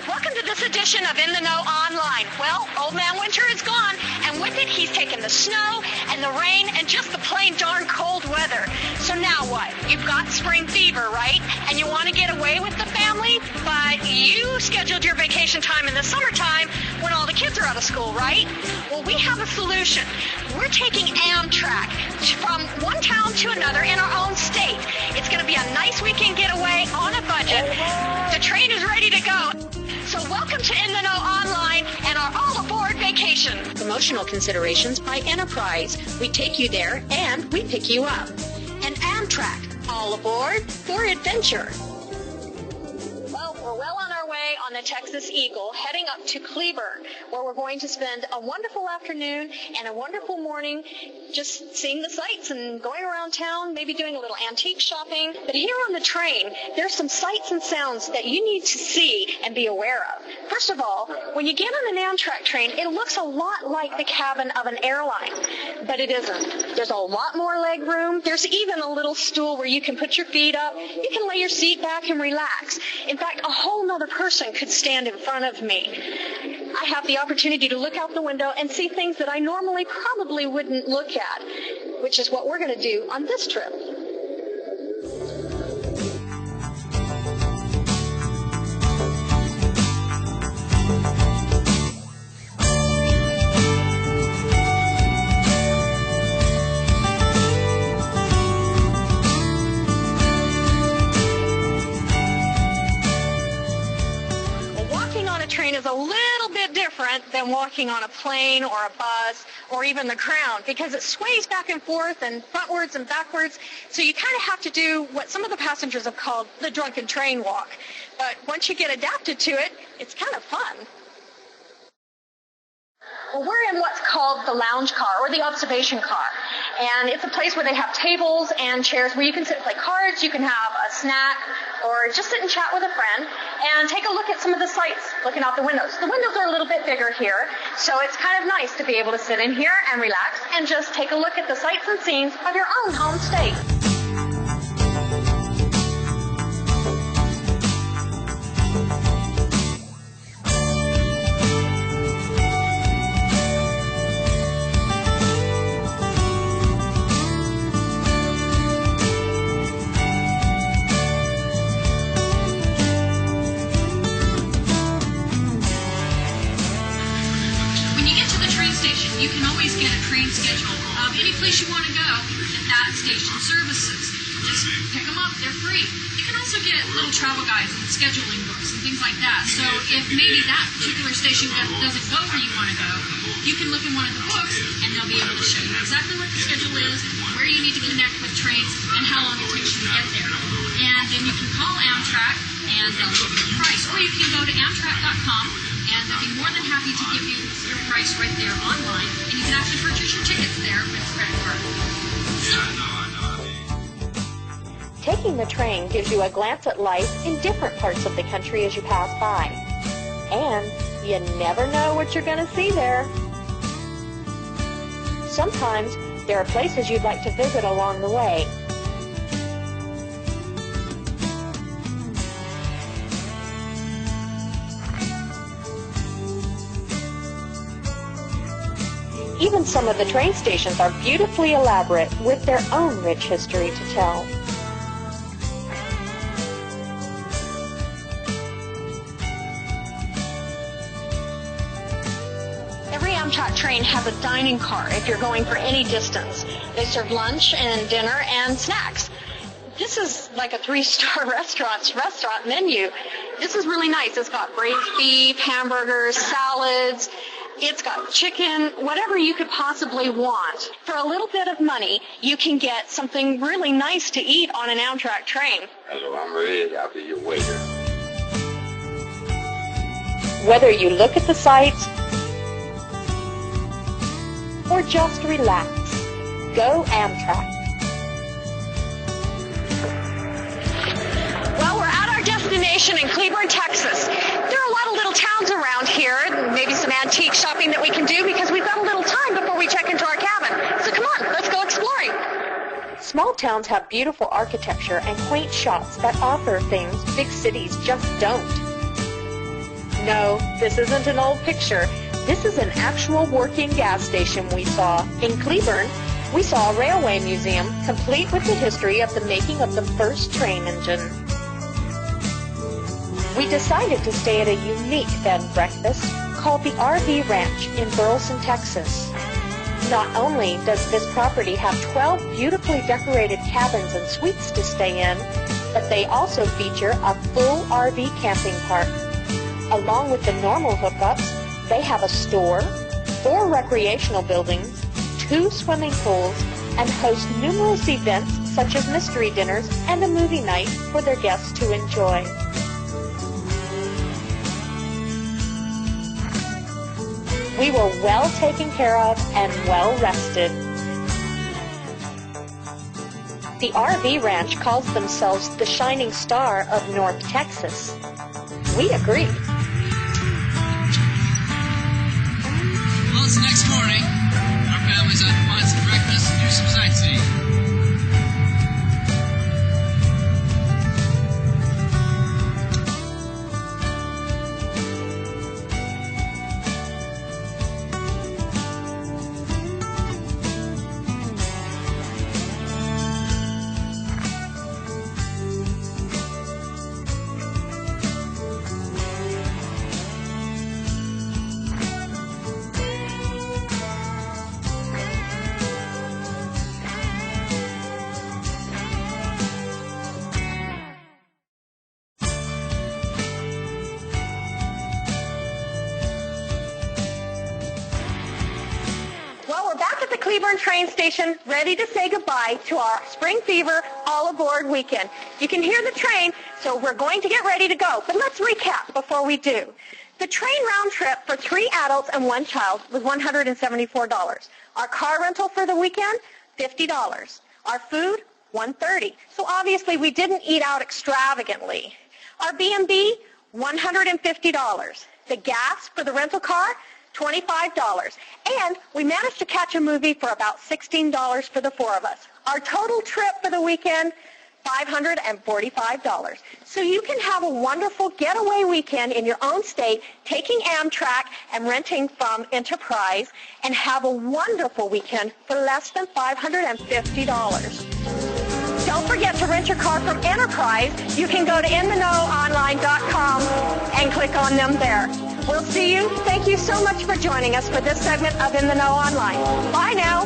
Welcome to this edition of In the Know Online. Well, Old Man Winter is gone, and with it he's taken the snow and the rain and just the plain darn cold weather. So now what? You've got spring fever, right? And you want to get away with the family, but you scheduled your vacation time in the summertime when all the kids are out of school, right? Well, we have a solution. We're taking Amtrak from one town to another in our own state. It's going to be a nice weekend getaway on a budget. The train is ready to go. So welcome to In the Know Online and our All Aboard vacation. Promotional considerations by Enterprise. We take you there and we pick you up. And Amtrak, all aboard for adventure. Well, we're well on our way on the Texas Eagle, heading up to Cleburne, where we're going to spend a wonderful afternoon and a wonderful morning just seeing the sights and going around town, maybe doing a little antique shopping. But here on the train, there's some sights and sounds that you need to see and be aware of. First of all, when you get on an Amtrak train, it looks a lot like the cabin of an airline, but it isn't. There's a lot more leg room. There's even a little stool where you can put your feet up. You can lay your seat back and relax. In fact, a whole nother person could stand in front of me. I have the opportunity to look out the window and see things that I normally probably wouldn't look at, which is what we're going to do on this trip. Is a little bit different than walking on a plane or a bus or even the ground, because it sways back and forth and frontwards and backwards, so you kind of have to do what some of the passengers have called the drunken train walk. But once you get adapted to it, it's kind of fun. Well, we're in what's called the lounge car or the observation car. And it's a place where they have tables and chairs where you can sit and play cards, you can have a snack, or just sit and chat with a friend and take a look at some of the sights looking out the windows. The windows are a little bit bigger here, so it's kind of nice to be able to sit in here and relax and just take a look at the sights and scenes of your own home state. You can always get a train schedule of any place you want to go that station services. Just pick them up, they're free. You can also get little travel guides and scheduling books and things like that. So if maybe that particular station doesn't go where you want to go, you can look in one of the books and they'll be able to show you exactly what the schedule is, where you need to connect with trains, and how long it takes you to get there. And then you can call Amtrak and they'll give you the price. Or you can go to Amtrak.com and they'll be more than happy to give you your price right there online, and you can actually purchase your tickets there with a credit card. Taking the train gives you a glance at life in different parts of the country as you pass by. And you never know what you're going to see there. Sometimes there are places you'd like to visit along the way. Even some of the train stations are beautifully elaborate with their own rich history to tell. Every Amtrak train has a dining car if you're going for any distance. They serve lunch and dinner and snacks. This is like a 3-star restaurant menu. This is really nice. It's got braised beef, hamburgers, salads. It's got chicken, whatever you could possibly want. For a little bit of money, you can get something really nice to eat on an Amtrak train. Hello, I'm ready. I'll be your waiter. Whether you look at the sights or just relax, go Amtrak. Well, we're at our destination in Cleburne, Texas. There are a lot of little towns around here, maybe some antique shopping that we can do because we've got a little time before we check into our cabin. So come on, let's go exploring. Small towns have beautiful architecture and quaint shops that offer things big cities just don't. No, this isn't an old picture. This is an actual working gas station we saw. In Cleburne, we saw a railway museum complete with the history of the making of the first train engine. We decided to stay at a unique bed and breakfast called the RV Ranch in Burleson, Texas. Not only does this property have 12 beautifully decorated cabins and suites to stay in, but they also feature a full RV camping park. Along with the normal hookups, they have a store, 4 recreational buildings, 2 swimming pools, and host numerous events such as mystery dinners and a movie night for their guests to enjoy. We were well taken care of and well rested. The RV Ranch calls themselves the Shining Star of North Texas. We agree. Well, it's the next morning. Our family's out to find some breakfast and do some sightseeing. Cleburne train station, ready to say goodbye to our Spring Fever All Aboard weekend. You can hear the train, so we're going to get ready to go. But let's recap before we do. The train round trip for 3 adults and 1 child was $174. Our car rental for the weekend, $50. Our food, $130. So obviously we didn't eat out extravagantly. Our B&B, $150. The gas for the rental car, $25. And we managed to catch a movie for about $16 for the 4 of us. Our total trip for the weekend, $545. So you can have a wonderful getaway weekend in your own state, taking Amtrak and renting from Enterprise, and have a wonderful weekend for less than $550. Don't forget to rent your car from Enterprise. You can go to intheknowonline.com and click on them there. We'll see you. Thank you so much for joining us for this segment of In the Know Online. Bye now.